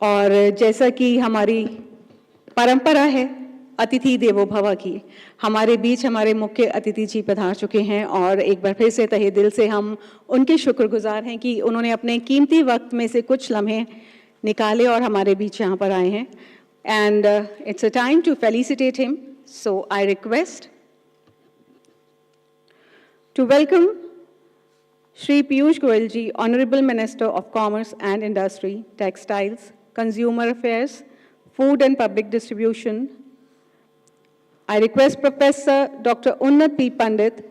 और जैसा कि हमारी परंपरा है अतिथि देवो भव की, हमारे बीच हमारे मुख्य अतिथि जी पधार चुके हैं और एक बार फिर से तहे दिल से हम उनके शुक्रगुजार हैं कि उन्होंने अपने कीमती वक्त में से कुछ लम्हे निकाले और हमारे बीच यहाँ पर आए हैं. And it's a time to felicitate him. So I request to welcome Shri Piyush Goyal ji, Honorable Minister of Commerce and Industry, Textiles, Consumer Affairs, Food and Public Distribution. I request Professor Dr. Unnat P. Pandit,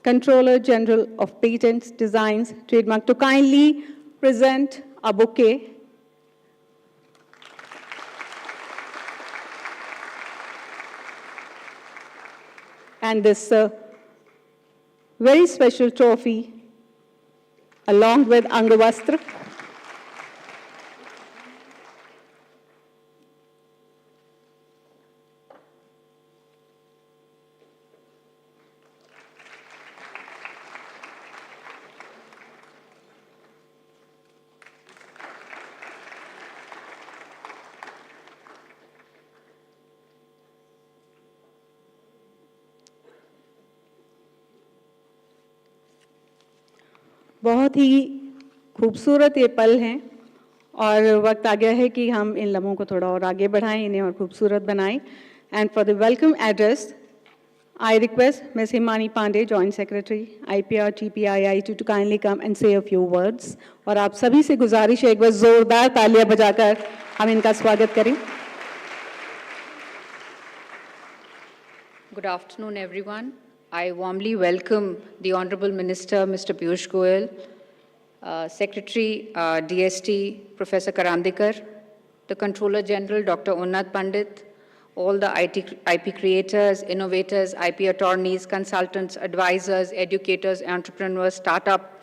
Controller General of Patents, Designs, Trademark, to kindly present a bouquet. And this very special trophy, along with Angavastra. बहुत ही खूबसूरत ये पल हैं और वक्त आ गया है कि हम इन लम्हों को थोड़ा और आगे बढ़ाएं, इन्हें और खूबसूरत बनाएं. And for the welcome address I request Miss Himani Pandey, joint secretary IPR DPIIT, to kindly come and say a few words. और आप सभी से गुजारिश है एक बार जोरदार तालियां बजाकर हम इनका स्वागत करें. Good afternoon, everyone. I warmly welcome the Honorable Minister, Mr. Piyush Goyal, Secretary DST, Professor Karandikar, the Controller General, Dr. Unnat Pandit, all the IP creators, innovators, IP attorneys, consultants, advisors, educators, entrepreneurs, startup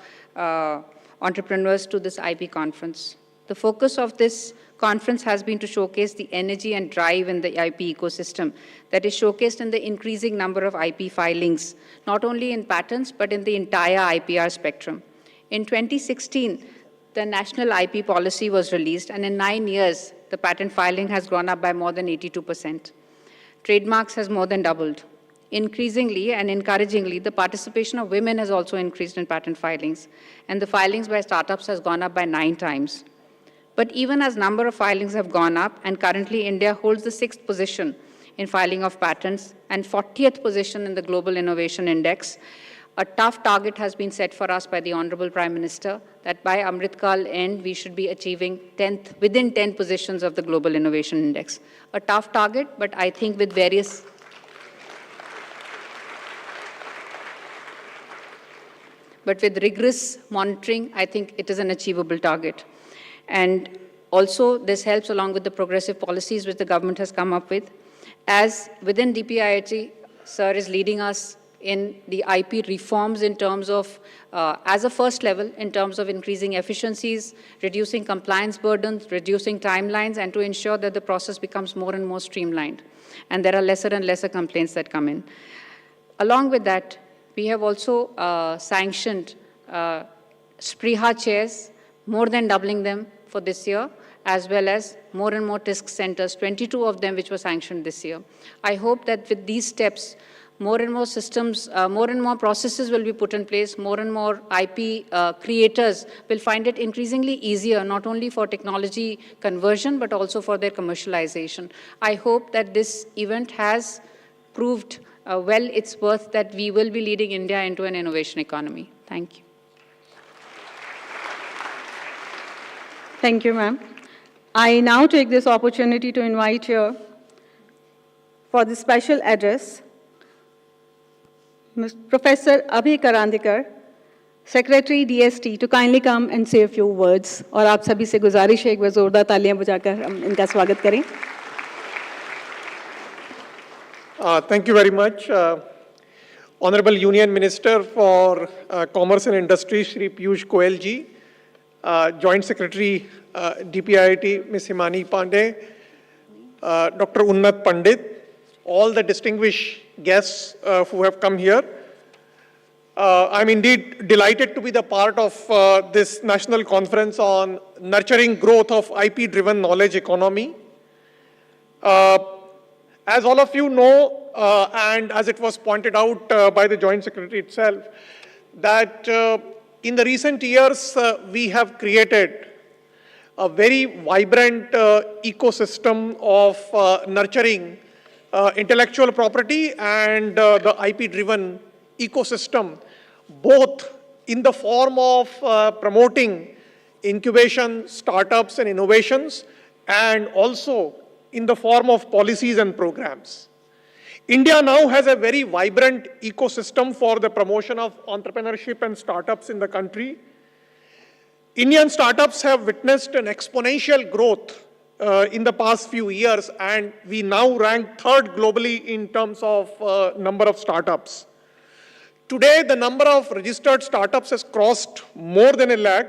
entrepreneurs to this IP conference. The focus of this conference has been to showcase the energy and drive in the IP ecosystem that is showcased in the increasing number of IP filings, not only in patents, but in the entire IPR spectrum. In 2016, the national IP policy was released, and in 9 years, the patent filing has gone up by more than 82%. Trademarks has more than doubled. Increasingly and encouragingly, the participation of women has also increased in patent filings, and the filings by startups has gone up by 9 times. But even as number of filings have gone up, and currently India holds the 6th position in filing of patents and 40th position in the Global Innovation Index, a tough target has been set for us by the Honorable Prime Minister that by Amritkal end, we should be achieving within 10 positions of the Global Innovation Index. A tough target, but I think with rigorous monitoring, I think it is an achievable target. And also, this helps along with the progressive policies which the government has come up with. As within DPIIT, Sir is leading us in the IP reforms in terms of, as a first level, in terms of increasing efficiencies, reducing compliance burdens, reducing timelines, and to ensure that the process becomes more and more streamlined. And there are lesser and lesser complaints that come in. Along with that, we have also sanctioned SPRIHA chairs, more than doubling them for this year, as well as more and more TISC centers, 22 of them which were sanctioned this year. I hope that with these steps, more and more systems, more and more processes will be put in place, more and more IP creators will find it increasingly easier, not only for technology conversion, but also for their commercialization. I hope that this event has proved well its worth, that we will be leading India into an innovation economy. Thank you. Thank you, ma'am. I now take this opportunity to invite here for the special address, Professor Abhi Karandikar, Secretary DST, to kindly come and say a few words. और आप सभी से गुजारिश है एक बार जोरदार तालियां बजाकर हम इनका स्वागत करें. Thank you very much. Honorable Union Minister for Commerce and Industry, Shri Piyush Goyal ji, Joint Secretary DPIIT, Ms. Himani Pandey, Dr. Unnat Pandit, all the distinguished guests who have come here. I'm indeed delighted to be the part of this national conference on nurturing growth of IP-driven knowledge economy. As all of you know, and as it was pointed out by the Joint Secretary itself, that in the recent years, we have created a very vibrant ecosystem of nurturing intellectual property and the IP-driven ecosystem, both in the form of promoting incubation, startups, and innovations, and also in the form of policies and programs. India now has a very vibrant ecosystem for the promotion of entrepreneurship and startups in the country. Indian startups have witnessed an exponential growth in the past few years, and we now rank third globally in terms of number of startups. Today, the number of registered startups has crossed more than 1 lakh,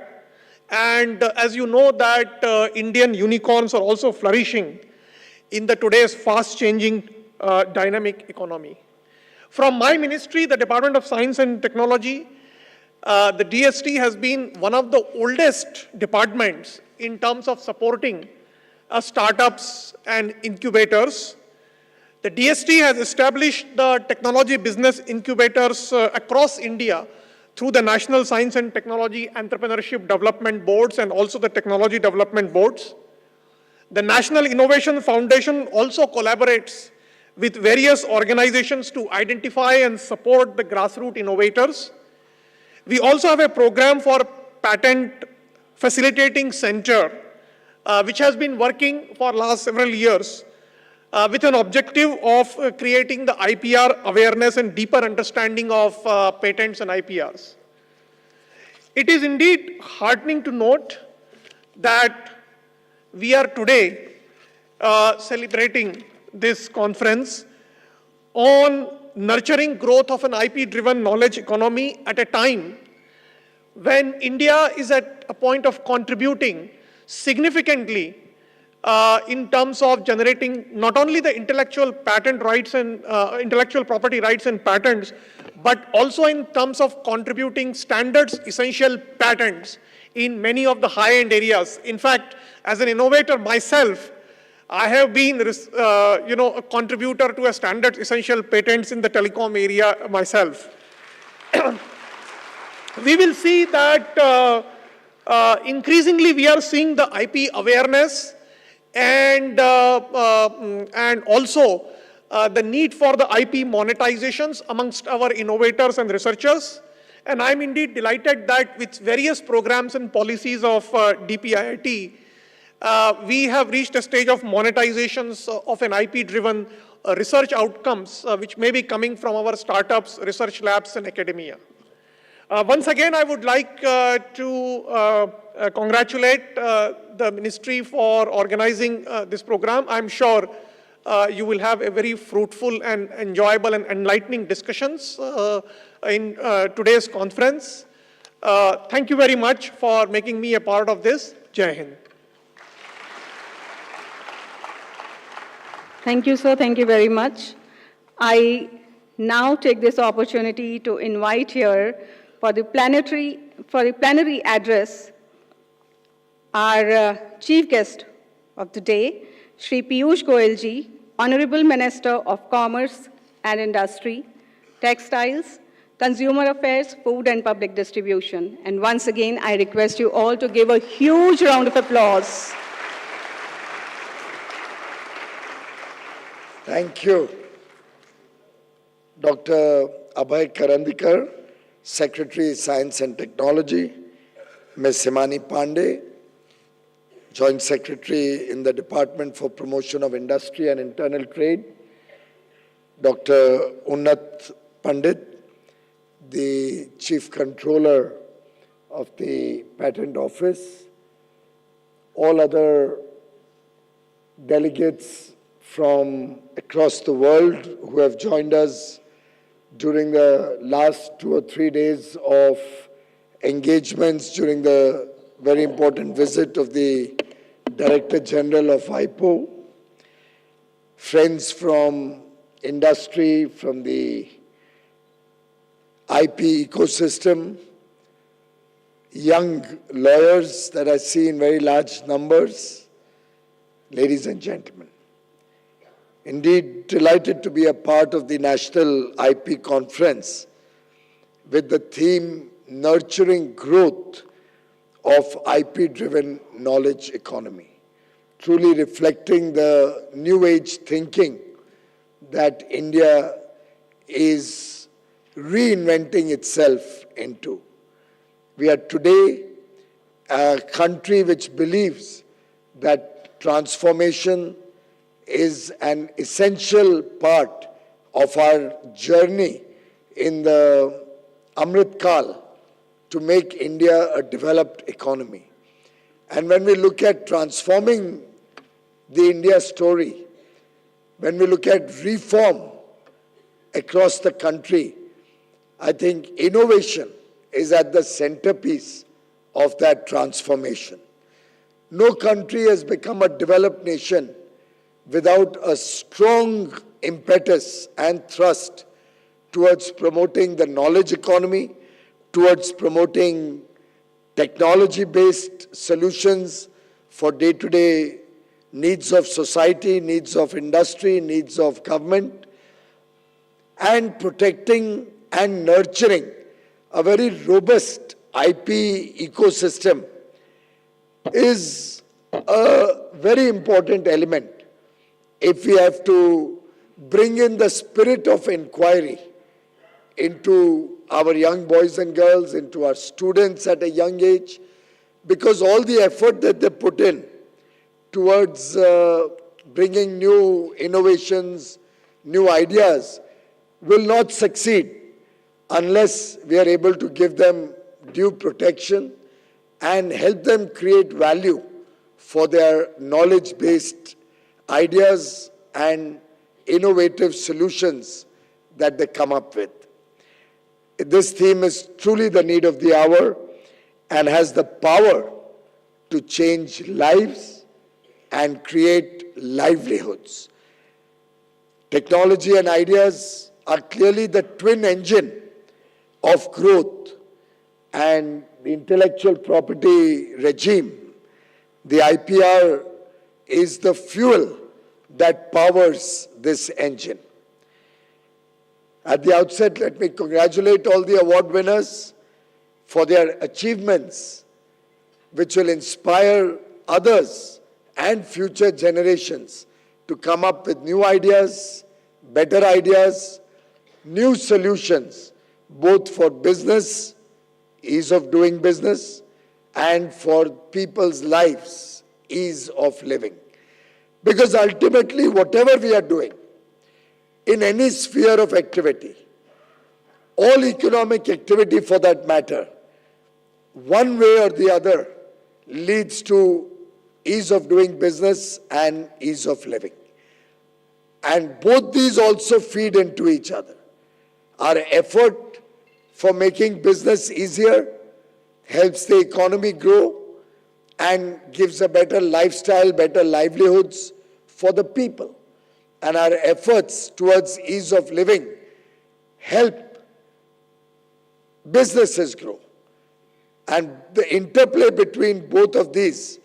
and as you know that Indian unicorns are also flourishing in the today's fast-changing dynamic economy. From my ministry, the Department of Science and Technology, the DST has been one of the oldest departments in terms of supporting startups and incubators. The DST has established the technology business incubators across India through the National Science and Technology Entrepreneurship Development Boards and also the Technology Development Boards. The National Innovation Foundation also collaborates with various organizations to identify and support the grassroots innovators. We also have a program for patent facilitating center, which has been working for last several years with an objective of creating the IPR awareness and deeper understanding of patents and IPRs. It is indeed heartening to note that we are today celebrating this conference on nurturing growth of an IP-driven knowledge economy at a time when India is at a point of contributing significantly in terms of generating not only the intellectual patent rights and intellectual property rights and patents, but also in terms of contributing standards essential patents in many of the high-end areas. In fact, as an innovator myself, I have been, a contributor to a standard essential patents in the telecom area myself. We will see that increasingly we are seeing the IP awareness and also the need for the IP monetizations amongst our innovators and researchers. And I'm indeed delighted that with various programs and policies of DPIIT, we have reached a stage of monetizations of an IP-driven research outcomes, which may be coming from our startups, research labs, and academia. Once again, I would like to congratulate the Ministry for organizing this program. I'm sure you will have a very fruitful and enjoyable and enlightening discussions in today's conference. Thank you very much for making me a part of this. Jai Hind. Thank you, sir. Thank you very much. I now take this opportunity to invite here for the plenary address our chief guest of the day, Shri Piyush Goyal ji, Honorable Minister of Commerce and Industry, Textiles, Consumer Affairs, Food and Public Distribution. And once again, I request you all to give a huge round of applause. Thank you. Dr. Abhay Karandikar, Secretary, Science and Technology, Ms. Himani Pandey, Joint Secretary in the Department for Promotion of Industry and Internal Trade, Dr. Unnat Pandit, the Chief Controller of the Patent Office, all other delegates from across the world who have joined us during the last 2 or 3 days of engagements during the very important visit of the Director General of IPO, friends from industry, from the IP ecosystem, young lawyers that I see in very large numbers, ladies and gentlemen. Indeed, delighted to be a part of the National IP Conference with the theme Nurturing Growth of IP-driven Knowledge Economy, truly reflecting the new age thinking that India is reinventing itself into. We are today a country which believes that transformation is an essential part of our journey in the Amrit Kal to make India a developed economy. And when we look at transforming the India story, when we look at reform across the country, I think innovation is at the centerpiece of that transformation. No country has become a developed nation without a strong impetus and thrust towards promoting the knowledge economy, towards promoting technology-based solutions for day-to-day needs of society, needs of industry, needs of government, and protecting and nurturing a very robust IP ecosystem is a very important element if we have to bring in the spirit of inquiry into our young boys and girls, into our students at a young age, because all the effort that they put in towards bringing new innovations, new ideas, will not succeed unless we are able to give them due protection and help them create value for their knowledge-based ideas and innovative solutions that they come up with. This theme is truly the need of the hour and has the power to change lives and create livelihoods. Technology and ideas are clearly the twin engine of growth, and the intellectual property regime, the IPR, is the fuel that powers this engine. At the outset, let me congratulate all the award winners for their achievements, which will inspire others and future generations to come up with new ideas, better ideas, new solutions, both for business, ease of doing business, and for people's lives, ease of living. Because ultimately, whatever we are doing, in any sphere of activity, all economic activity for that matter, one way or the other, leads to ease of doing business and ease of living. And both these also feed into each other. Our effort for making business easier helps the economy grow and gives a better lifestyle, better livelihoods for the people. And our efforts towards ease of living help businesses grow. And the interplay between both of these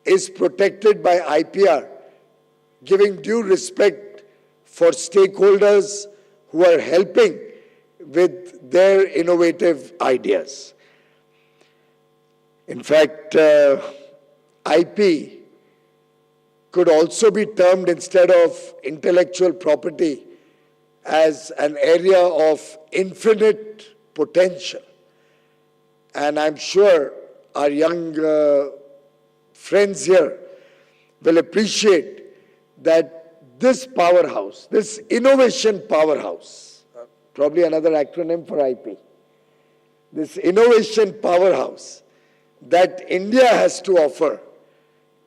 is protected by IPR, giving due respect for stakeholders who are helping with their innovative ideas. In fact, IP could also be termed, instead of intellectual property, as an area of infinite potential. And I'm sure our young friends here will appreciate that this powerhouse, this innovation powerhouse, probably another acronym for IP, this innovation powerhouse that India has to offer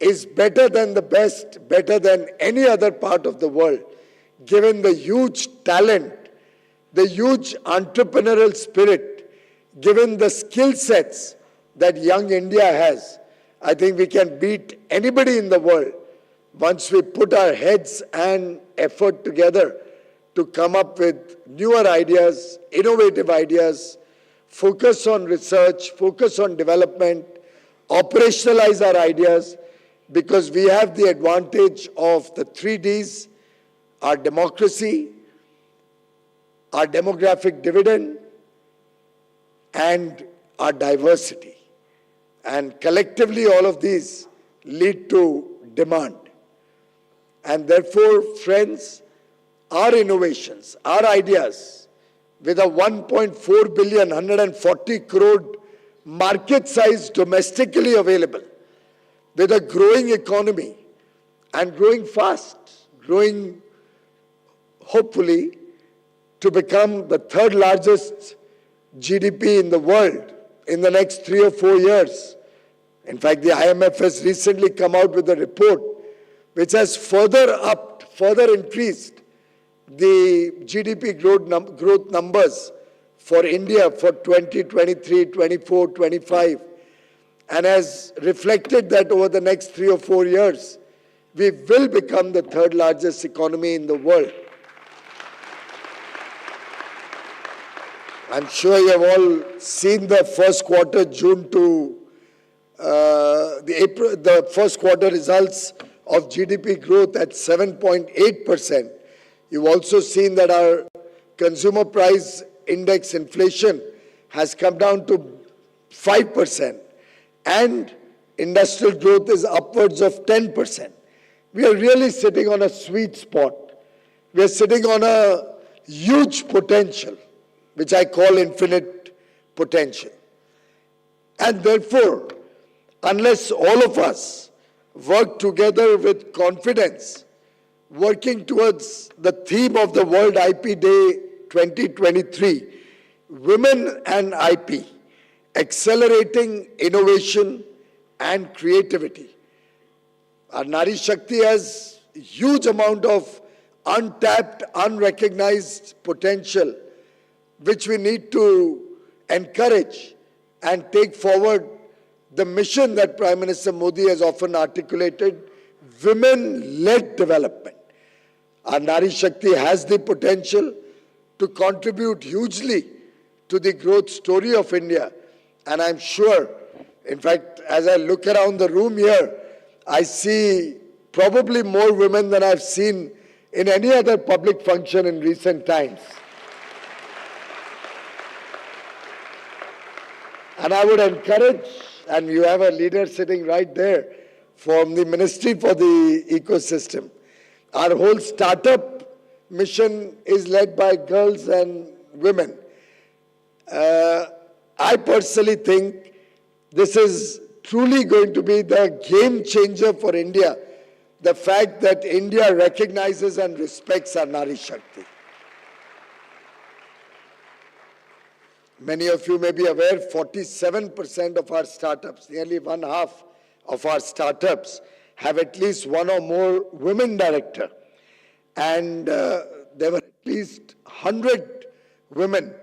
is better than the best, better than any other part of the world, given the huge talent, the huge entrepreneurial spirit, given the skill sets that young India has. I think we can beat anybody in the world once we put our heads and effort together to come up with newer ideas, innovative ideas, focus on research, focus on development, operationalize our ideas, because we have the advantage of the 3Ds, our democracy, our demographic dividend, and our diversity. And collectively, all of these lead to demand. And therefore, friends, our innovations, our ideas, with a 1.4 billion, 140 crore market size domestically available, with a growing economy and growing fast, growing hopefully to become the third largest GDP in the world in the next 3 or 4 years. In fact, the IMF has recently come out with a report which has further increased the GDP growth numbers for India for 2023, 24, 25, and has reflected that over the next 3 or 4 years, we will become the third largest economy in the world. I'm sure you have all seen the first quarter, June to the first quarter results of GDP growth at 7.8%. You've also seen that our consumer price index inflation has come down to 5%, and industrial growth is upwards of 10%. We are really sitting on a sweet spot. We are sitting on a huge potential, which I call infinite potential. And therefore, unless all of us work together with confidence, working towards the theme of the World IP Day 2023, Women and IP, accelerating innovation and creativity. Our Nari Shakti has a huge amount of untapped, unrecognized potential, which we need to encourage and take forward the mission that Prime Minister Modi has often articulated, women-led development. Our Nari Shakti has the potential to contribute hugely to the growth story of India. And I'm sure, in fact, as I look around the room here, I see probably more women than I've seen in any other public function in recent times. And I would encourage, and you have a leader sitting right there from the Ministry for the Ecosystem. Our whole startup mission is led by girls and women. I personally think this is truly going to be the game changer for India, the fact that India recognizes and respects our Nari Shakti. Many of you may be aware, 47% of our startups, nearly one half of our startups, have at least one or more women director. And there were at least 100 women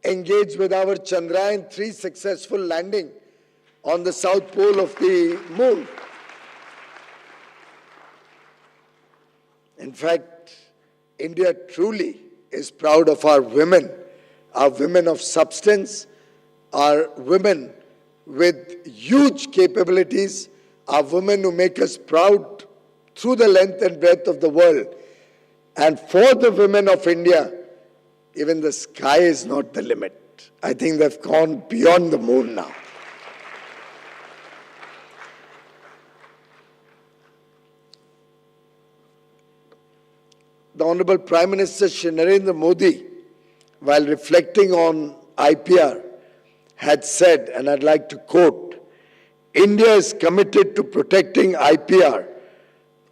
engaged with our Chandrayaan-3 successful landing on the south pole of the moon. In fact, India truly is proud of our women of substance, our women with huge capabilities, our women who make us proud through the length and breadth of the world. And for the women of India, even the sky is not the limit. I think they've gone beyond the moon now. The Honorable Prime Minister Shri Narendra Modi, while reflecting on IPR, had said, and I'd like to quote, "India is committed to protecting IPR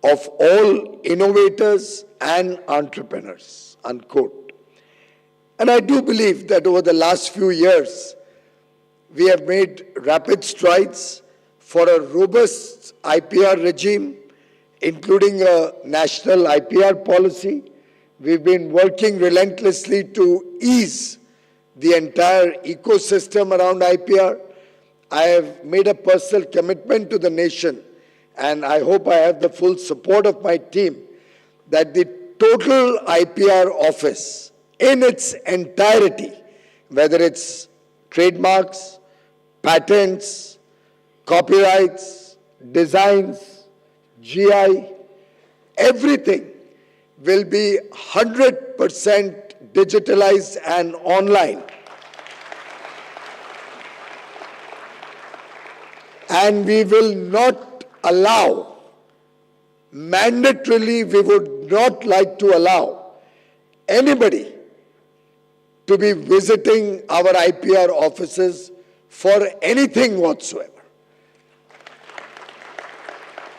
of all innovators and entrepreneurs," unquote. And I do believe that over the last few years, we have made rapid strides for a robust IPR regime, including a national IPR policy. We've been working relentlessly to ease the entire ecosystem around IPR. I have made a personal commitment to the nation, and I hope I have the full support of my team, that the total IPR office in its entirety, whether it's trademarks, patents, copyrights, designs, GI, everything will be 100% digitalized and online. And we will not allow, mandatorily we would not like to allow anybody to be visiting our IPR offices for anything whatsoever.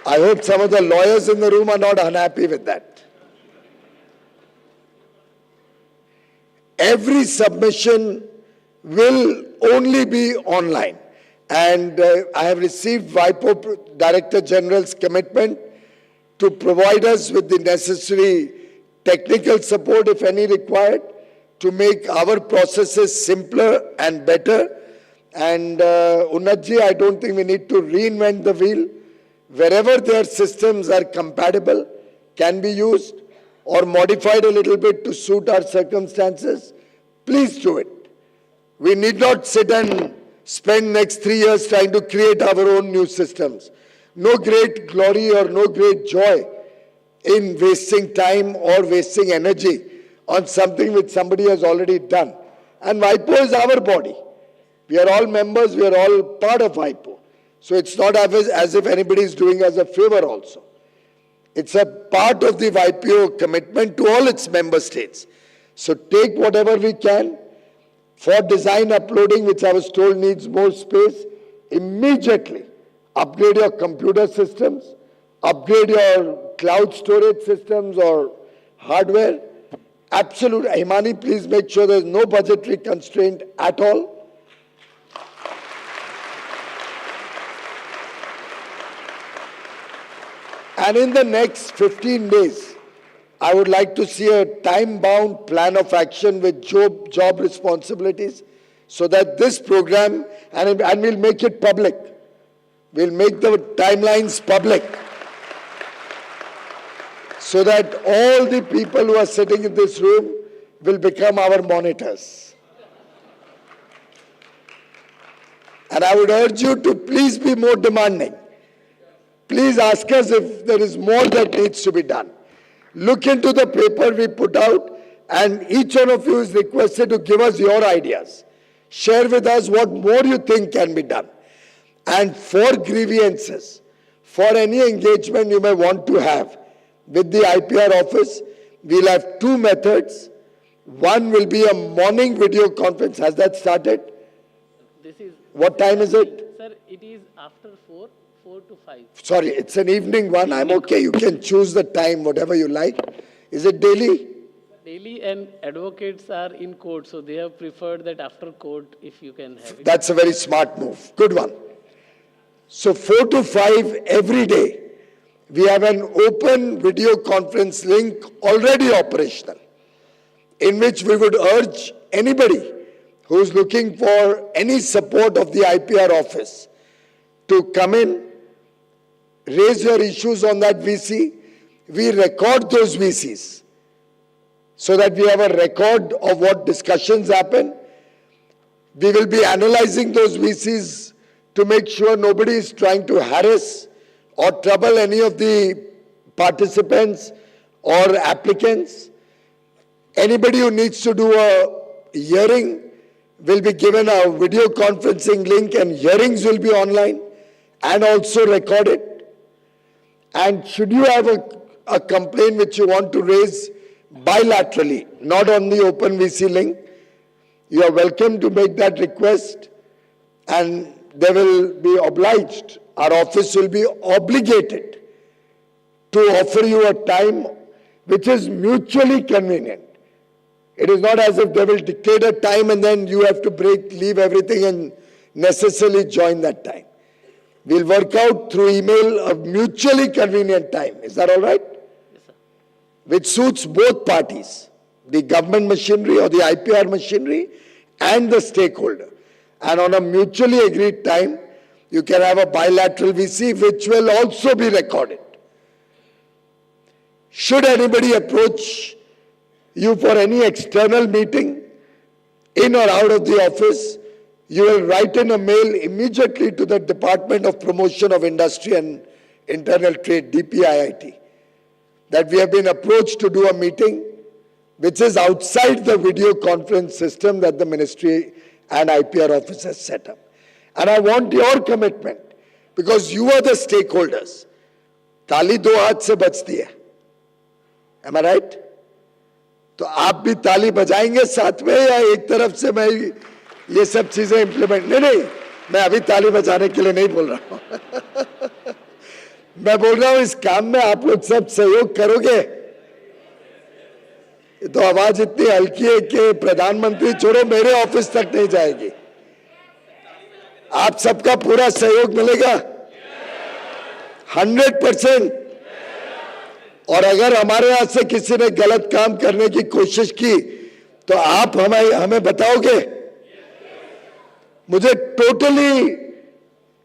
I hope some of the lawyers in the room are not unhappy with that. Every submission will only be online. And I have received WIPO Director General's commitment to provide us with the necessary technical support, if any required, to make our processes simpler and better. And Unnatji, I don't think we need to reinvent the wheel. Wherever their systems are compatible, can be used or modified a little bit to suit our circumstances, please do it. We need not sit and spend next 3 years trying to create our own new systems. No great glory or no great joy in wasting time or wasting energy on something which somebody has already done. And WIPO is our body. We are all members, we are all part of WIPO. So it's not as if anybody is doing us a favor also. It's a part of the WIPO commitment to all its member states. So take whatever we can. For design uploading, which I was told needs more space, immediately upgrade your computer systems, upgrade your cloud storage systems or hardware. Absolutely. Himani, please make sure there is no budgetary constraint at all. And in the next 15 days, I would like to see a time-bound plan of action with job responsibilities so that this program, and we'll make it public. We'll make the timelines public so that all the people who are sitting in this room will become our monitors. And I would urge you to please be more demanding. Please ask us if there is more that needs to be done. Look into the paper we put out, and each one of you is requested to give us your ideas. Share with us what more you think can be done. And for grievances, for any engagement you may want to have with the IPR office, we'll have two methods. One will be a morning video conference. Has that started? What time is it? Sir, it is after 4 to 5. Sorry, it's an evening one. I'm okay. You can choose the time, whatever you like. Is it daily? Daily, and advocates are in court, so they have preferred that after court, if you can have it. That's a very smart move. Good one. So 4 to 5 every day. We have an open video conference link already operational, in which we would urge anybody who is looking for any support of the IPR office to come in, raise your issues on that VC. We record those VCs so that we have a record of what discussions happen. We will be analyzing those VCs to make sure nobody is trying to harass or trouble any of the participants or applicants. Anybody who needs to do a hearing will be given a video conferencing link, and hearings will be online and also recorded. And should you have a complaint which you want to raise bilaterally, not on the open VC link, you are welcome to make that request, and they will be obliged. Our office will be obligated to offer you a time which is mutually convenient. It is not as if they will dictate a time and then you have to leave everything and necessarily join that time. We'll work out through email a mutually convenient time. Is that all right? Yes, sir. Which suits both parties, the government machinery or the IPR machinery and the stakeholder. And on a mutually agreed time, you can have a bilateral VC which will also be recorded. should anybody approach you for any external meeting, in or out of the office, you will write in a mail immediately to the Department of Promotion of Industry and Internal Trade, DPIIT, that we have been approached to do a meeting which is outside the video conference system that the Ministry and IPR office has set up. And I want your commitment, because you are the stakeholders. ताली दो हाथ से बजती है. Am I right? तो आप भी ताली बजाएंगे साथ में, या एक तरफ से मैं ये सब चीजें इंप्लीमेंट? नहीं, मैं अभी ताली बजाने के लिए नहीं बोल रहा हूं. मैं बोल रहा हूं इस काम में आप लोग सब सहयोग करोगे. तो आवाज इतनी हल्की है कि प्रधानमंत्री छोड़ो मेरे ऑफिस तक नहीं जाएगी. आप सबका पूरा सहयोग मिलेगा 100%. और अगर हमारे यहां से किसी ने गलत काम करने की कोशिश की तो आप हमें बताओगे. मुझे टोटली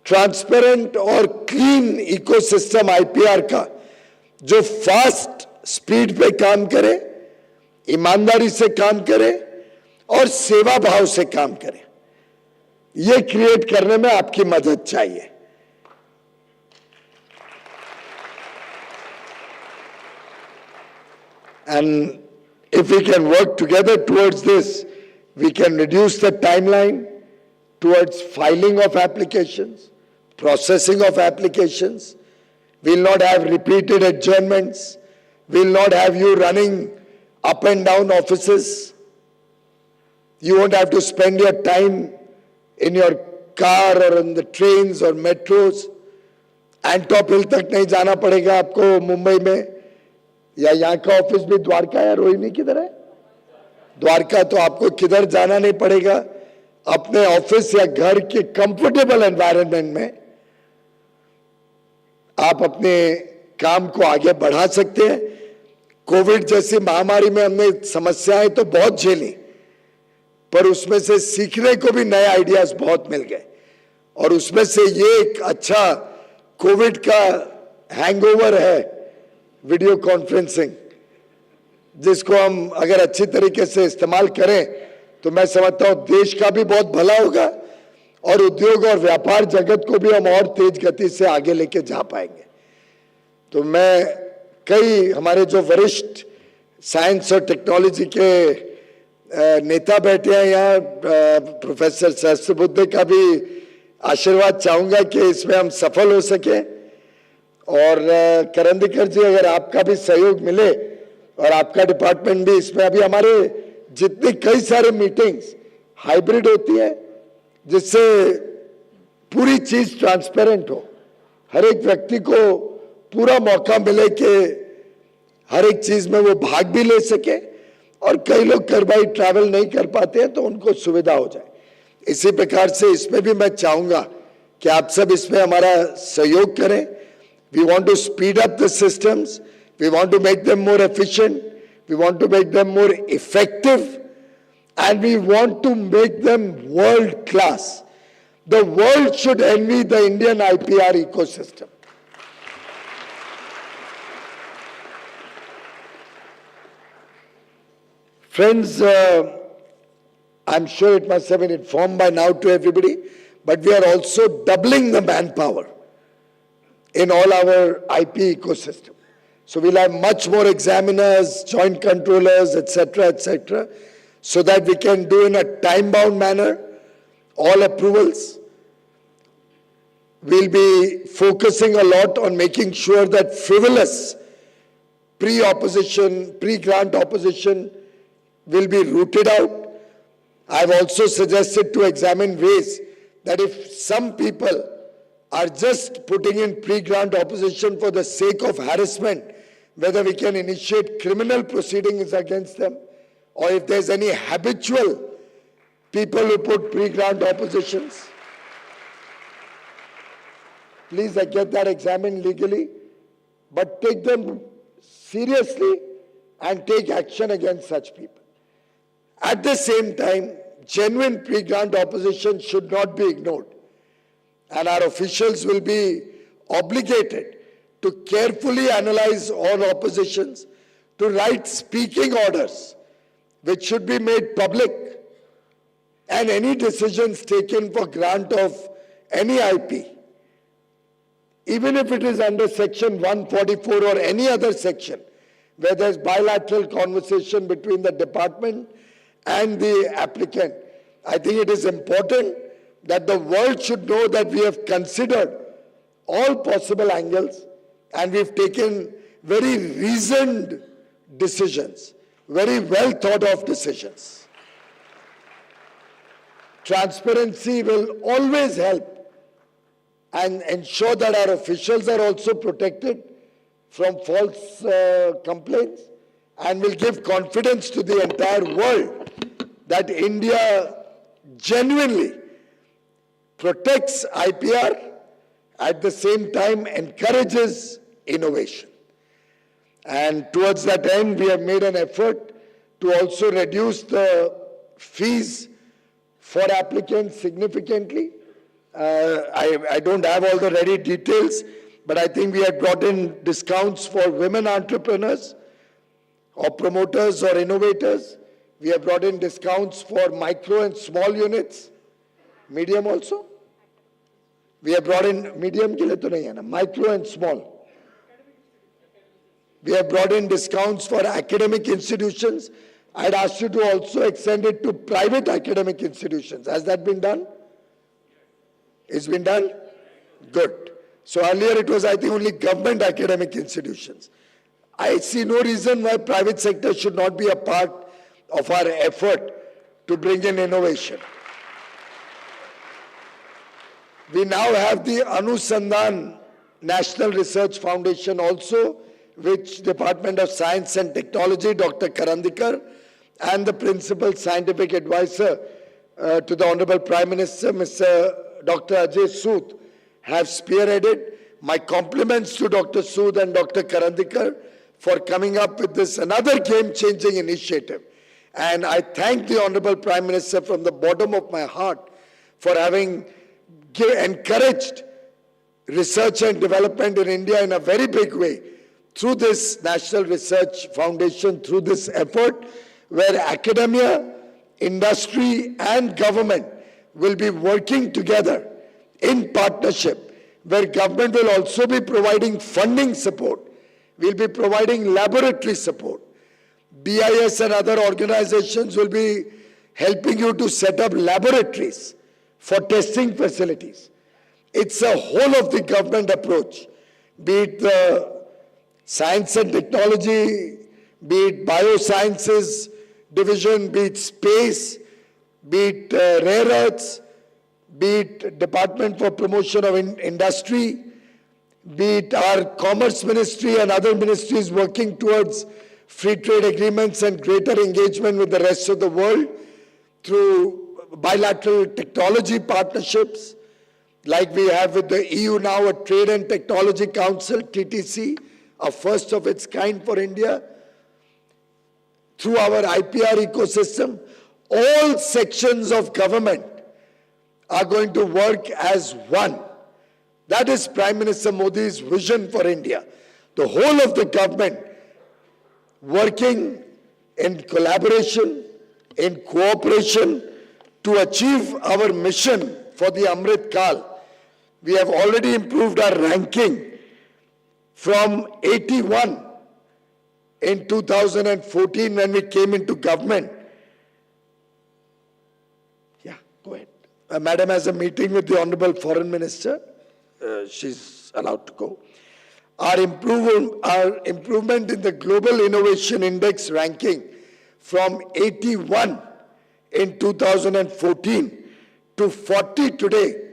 ट्रांसपेरेंट और क्लीन इकोसिस्टम आईपीआर का, जो फास्ट स्पीड पे काम करे, ईमानदारी से काम करे और सेवा भाव से काम करे, ये क्रिएट करने में आपकी मदद चाहिए. And if we can work together towards this, we can reduce the timeline towards filing of applications, processing of applications. We'll not have repeated adjournments. We'll not have you running up and down offices. You won't have to spend your time in your car or on the trains or metros. Ntorq हिल तक नहीं जाना पड़ेगा आपको मुंबई में, या यहाँ का office भी द्वारका या रोहिणी किधर है? द्वारका. तो आपको किधर जाना नहीं पड़ेगा. अपने ऑफिस या घर के कंफर्टेबल एनवायरनमेंट में आप अपने काम को आगे बढ़ा सकते हैं. कोविड जैसी महामारी में हमने समस्याएं तो बहुत झेली, पर उसमें से सीखने को भी नए आइडियाज बहुत मिल गए. और उसमें से ये एक अच्छा कोविड का हैंगओवर है, वीडियो कॉन्फ्रेंसिंग, जिसको हम अगर अच्छी तरीके से इस्तेमाल करें तो मैं समझता हूं देश का भी बहुत भला होगा और उद्योग और व्यापार जगत को भी हम और तेज गति से आगे लेके जा पाएंगे. तो मैं कई हमारे जो वरिष्ठ साइंस और टेक्नोलॉजी के नेता बैठे हैं यहाँ, प्रोफेसर सहस्त्रबुद्धे का भी आशीर्वाद चाहूंगा कि इसमें हम सफल हो सके. और करंदीकर जी, अगर आपका भी सहयोग मिले और आपका डिपार्टमेंट भी इसमें, अभी हमारे जितनी कई सारे मीटिंग्स हाइब्रिड होती है जिससे पूरी चीज ट्रांसपेरेंट हो, हर एक व्यक्ति को पूरा मौका मिले कि हर एक चीज में वो भाग भी ले सके, और कई लोग भाई ट्रैवल नहीं कर पाते हैं तो उनको सुविधा हो जाए. इसी प्रकार से इसमें भी मैं चाहूंगा कि आप सब इसमें हमारा सहयोग करें. We want to speed up the systems. We want to make them more efficient. We want to make them more effective. And we want to make them world class. The world should envy the Indian IPR ecosystem. Friends, I'm sure it must have been informed by now to everybody, but we are also doubling the manpower in all our IP ecosystem. So we'll have much more examiners, joint controllers, etc., so that we can do in a time-bound manner all approvals. We'll be focusing a lot on making sure that frivolous pre-opposition, pre-grant opposition will be rooted out. I've also suggested to examine ways that if some people are just putting in pre-grant opposition for the sake of harassment, whether we can initiate criminal proceedings against them, or if there's any habitual people who put pre-grant oppositions. Please get that examined legally, but take them seriously and take action against such people. At the same time, genuine pre-grant opposition should not be ignored. And our officials will be obligated to carefully analyze all oppositions, to write speaking orders, which should be made public, and any decisions taken for grant of any IP, even if it is under section 144 or any other section, where there's bilateral conversation between the department and the applicant, I think it is important that the world should know that we have considered all possible angles and we've taken very reasoned decisions, very well thought of decisions. Transparency will always help and ensure that our officials are also protected from false complaints, and will give confidence to the entire world that India genuinely protects IPR, at the same time encourages innovation. And towards that end, we have made an effort to also reduce the fees for applicants significantly. I don't have all the ready details, but I think we have brought in discounts for women entrepreneurs or promoters or innovators. We have brought in discounts for micro and small units, medium also. We have brought in medium, micro and small. We have brought in discounts for academic institutions. I'd asked you to also extend it to private academic institutions. Has that been done? It's been done? Good. So earlier it was, I think, only government academic institutions. I see no reason why private sector should not be a part of our effort to bring in innovation. We now have the Anusandhan National Research Foundation also, which Department of Science and Technology, Dr. Karandikar, and the Principal Scientific Advisor to the Honorable Prime Minister, Mr. Dr. Ajay Sood, have spearheaded. My compliments to Dr. Sood and Dr. Karandikar for coming up with this another game-changing initiative. And I thank the Honorable Prime Minister from the bottom of my heart for having encouraged research and development in India in a very big way through this National Research Foundation, through this effort where academia, industry and government will be working together in partnership, where government will also be providing funding support, will be providing laboratory support. BIS and other organizations will be helping you to set up laboratories for testing facilities. It's a whole of the government approach, be it the science and technology, be it biosciences division, be it space, be it rare earths, be it Department for Promotion of Industry, be it our Commerce Ministry and other ministries working towards free trade agreements and greater engagement with the rest of the world through bilateral technology partnerships, like we have with the EU now, a Trade and Technology Council, TTC, a first of its kind for India, through our IPR ecosystem. All sections of government are going to work as one. That is Prime Minister Modi's vision for India. The whole of the government working in collaboration, in cooperation to achieve our mission for the Amrit Kal. We have already improved our ranking from 81 in 2014 when we came into government. Yeah, go ahead. Madam has a meeting with the Honorable Foreign Minister. She's allowed to go. Our improvement in the Global Innovation Index ranking from 81 in 2014 to 40 today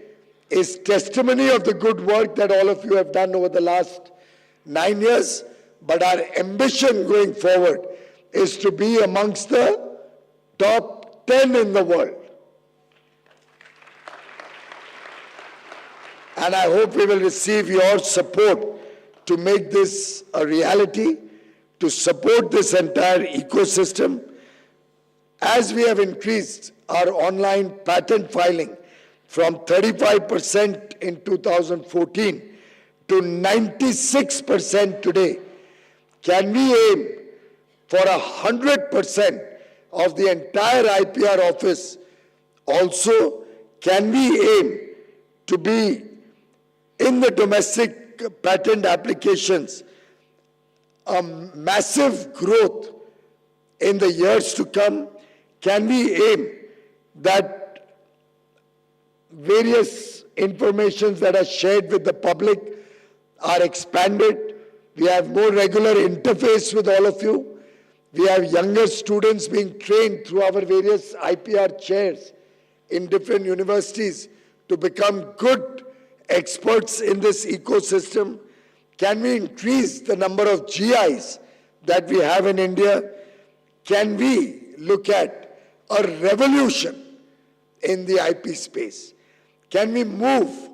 is testimony of the good work that all of you have done over the last 9 years. But our ambition going forward is to be amongst the top 10 in the world. And I hope we will receive your support to make this a reality, to support this entire ecosystem. As we have increased our online patent filing from 35% in 2014 to 96% today. Can we aim for 100% of the entire IPR office? Also, can we aim to be in the domestic patent applications, a massive growth in the years to come? Can we aim that various informations that are shared with the public are expanded? We have more regular interface with all of you. We have younger students being trained through our various IPR chairs in different universities to become good experts in this ecosystem. Can we increase the number of GIs that we have in India? Can we look at a revolution in the IP space? Can we move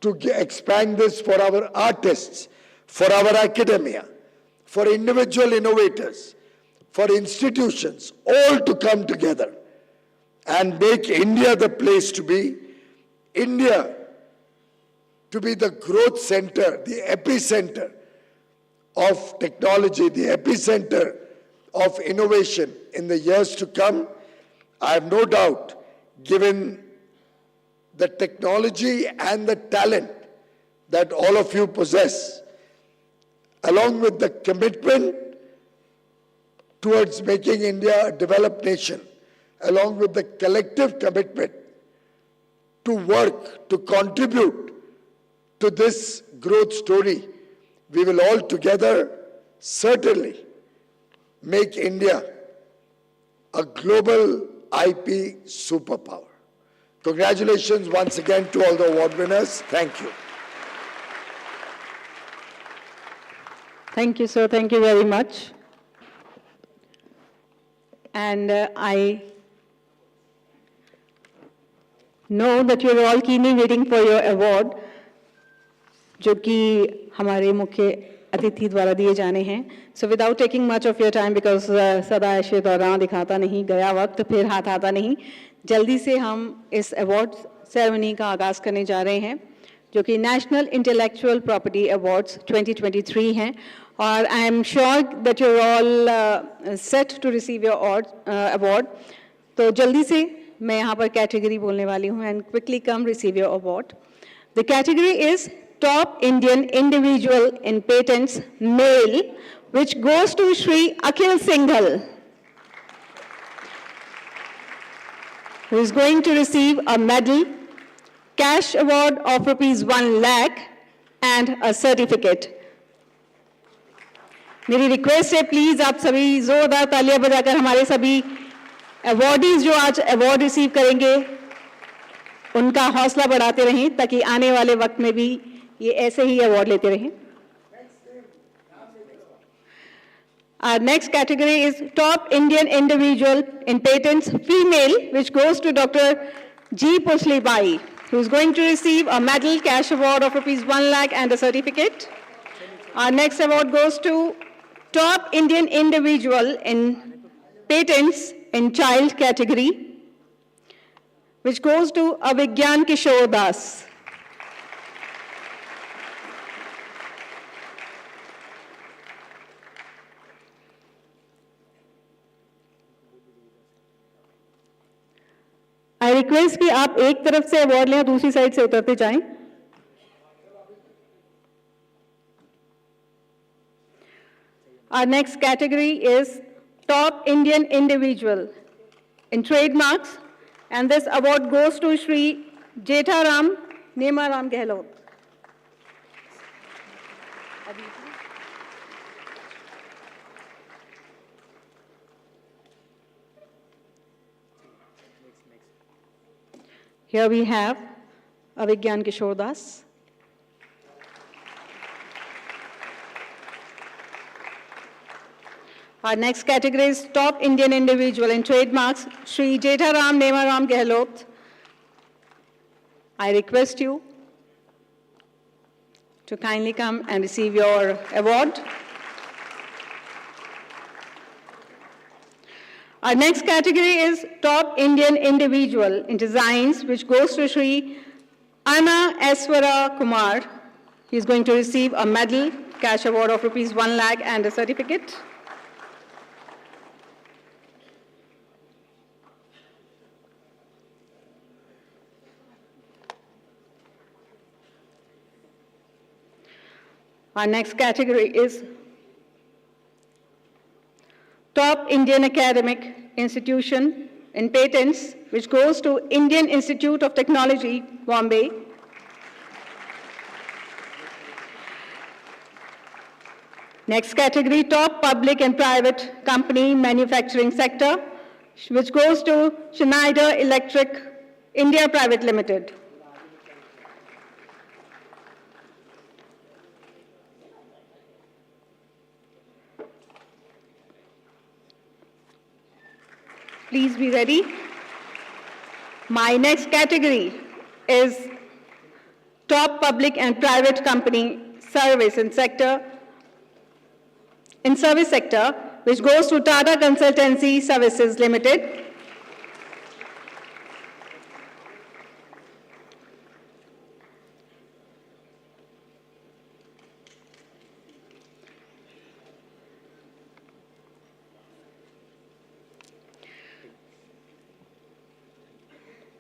to expand this for our artists, for our academia, for individual innovators, for institutions, all to come together and make India the place to be? India to be the growth center, the epicenter of technology, the epicenter of innovation in the years to come. I have no doubt, given the technology and the talent that all of you possess, along with the commitment towards making India a developed nation, along with the collective commitment to work, to contribute to this growth story, we will all together certainly make India a global IP superpower. Congratulations once again to all the award winners. Thank you. Thank you, sir. Thank you very much. And I know that you're all keenly waiting for your award, जो कि हमारे मुख्य अतिथि द्वारा दिए जाने हैं. So without taking much of your time, because सदा ऐसे दौरान दिखाता नहीं, गया वक्त फिर हाथ आता नहीं, जल्दी से हम इस अवार्ड सेरेमनी का आगाज़ करने जा रहे हैं, जो कि नेशनल इंटेलेक्चुअल प्रॉपर्टी अवार्ड्स 2023 हैं. और I am sure that you all set to receive your award. तो जल्दी से मैं यहाँ पर कैटेगरी बोलने वाली हूँ, and quickly come receive your award. The category is top Indian individual in patents male, which goes to Shri Akhil Singhal, who is going to receive a medal, cash award of ₹1 lakh and a certificate. मेरी request है, please आप सभी जोरदार तालियां बजाकर हमारे सभी awardees जो आज अवार्ड रिसीव करेंगे उनका हौसला बढ़ाते रहें, ताकि आने वाले वक्त में भी ये ऐसे ही अवार्ड लेते रहें. Our next category is Top Indian Individual in Patents Female, which goes to Dr. G. Pushlibai, who is going to receive a medal, cash award of ₹1 lakh and a certificate. Our next award goes to Top Indian Individual in Patents in Child category, which goes to Avigyan Kishore Das. I request कि आप एक तरफ से award लें, दूसरी side से उतरते जाएं. Our next category is Top Indian Individual in Trademarks, and this award goes to Shri Jetharam Nemaram Gehlot. Here we have Avigyan Kishore Das. Our next category is Top Indian Individual in Trademarks, Shri Jetharam Nemaram Gehlot. I request you to kindly come and receive your award. Our next category is Top Indian Individual in Designs, which goes to Shri Anna Eswara Kumar. He's going to receive a medal, cash award of rupees 1 lakh and a certificate. Our next category is Top Indian Academic Institution in Patents, which goes to Indian Institute of Technology, Bombay. Next category, Top Public and Private Company Manufacturing Sector, which goes to Schneider Electric India Private Limited. Please be ready. My next category is Top Public and Private Company Service in Service Sector, which goes to Tata Consultancy Services Limited.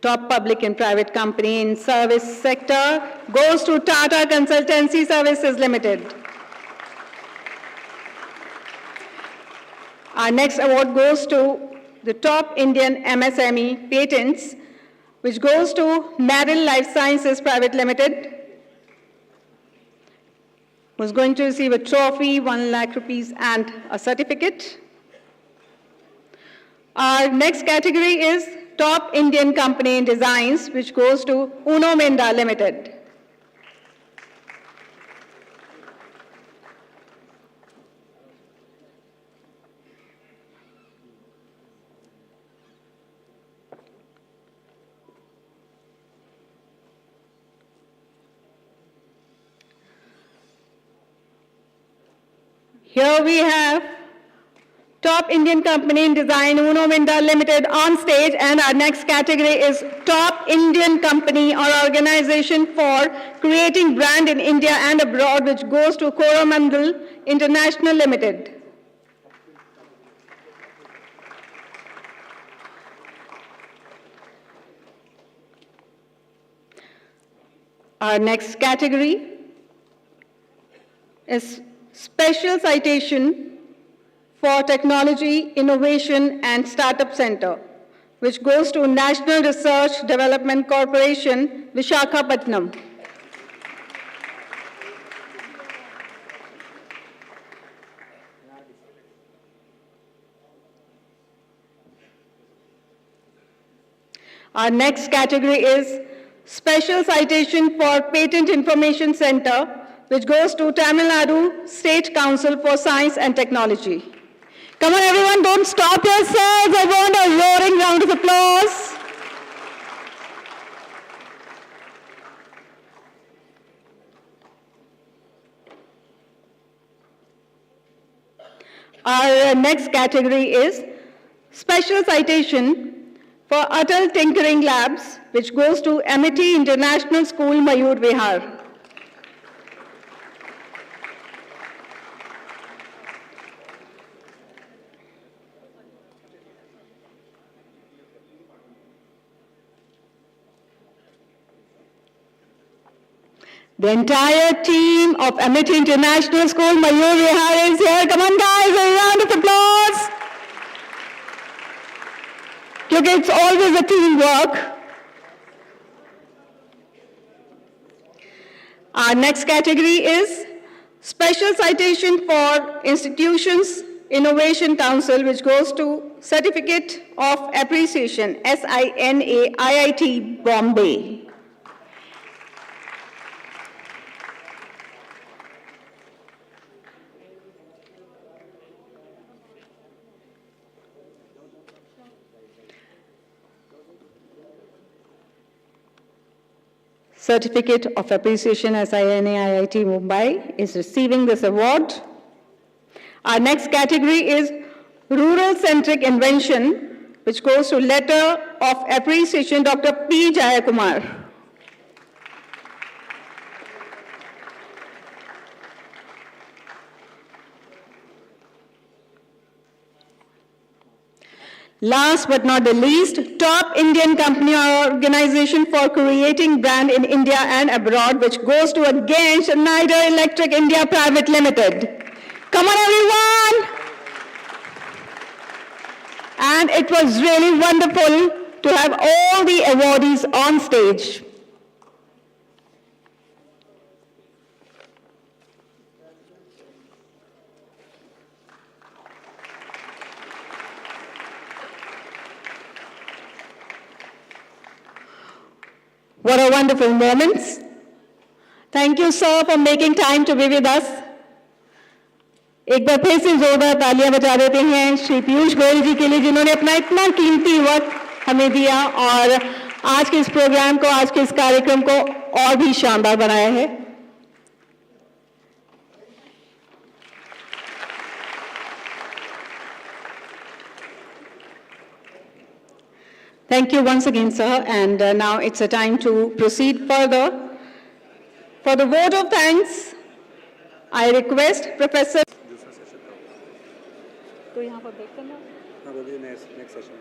Top Public and Private Company in Service Sector goes to Tata Consultancy Services Limited. Our next award goes to the Top Indian MSME Patents, which goes to Merrill Life Sciences Private Limited, who's going to receive a trophy, 1 lakh rupees, and a certificate. Our next category is Top Indian Company in Designs, which goes to Uno Minda Limited. Here we have Top Indian Company in Design, Uno Minda Limited on stage, and our next category is Top Indian Company or Organization for Creating Brand in India and Abroad, which goes to Coromandel International Limited. Our next category is Special Citation for Technology, Innovation and Startup Center, which goes to National Research Development Corporation, Visakhapatnam. Our next category is Special Citation for Patent Information Center, which goes to Tamil Nadu State Council for Science and Technology. Come on, everyone, don't stop yourselves. I want a roaring round of applause. Our next category is Special Citation for Atal Tinkering Labs, which goes to Amity International School, Mayur Vihar. The entire team of Amity International School, Mayur Vihar, is here. Come on, guys, a round of applause. Because it's always a teamwork. Our next category is Special Citation for Institutions Innovation Council, which goes to Certificate of Appreciation, SINA, IIT Bombay. Certificate of Appreciation SINA IIT Mumbai is receiving this award. Our next category is Rural Centric Invention, which goes to Letter of Appreciation, Dr. P. Jayakumar. Last but not the least, top Indian company or organization for creating brand in India and abroad, which goes to again Schneider Electric India Private Limited. Come on, everyone! And it was really wonderful to have all the awardees on stage. What a wonderful moments. Thank you, sir, for making time to be with us. एक बार फिर से जोरदार तालियां बजा देते हैं श्री पीयूष गोयल जी के लिए, जिन्होंने अपना इतना कीमती वक्त हमें दिया और आज के इस प्रोग्राम को, आज के इस कार्यक्रम को और भी शानदार बनाया है. Thank you once again, sir. And now it's a time to proceed further. For the vote of thanks, I request Professor. दूसरा सेशन तो यहाँ पर देख करना। हाँ बोलिए नेक्स्ट सेशन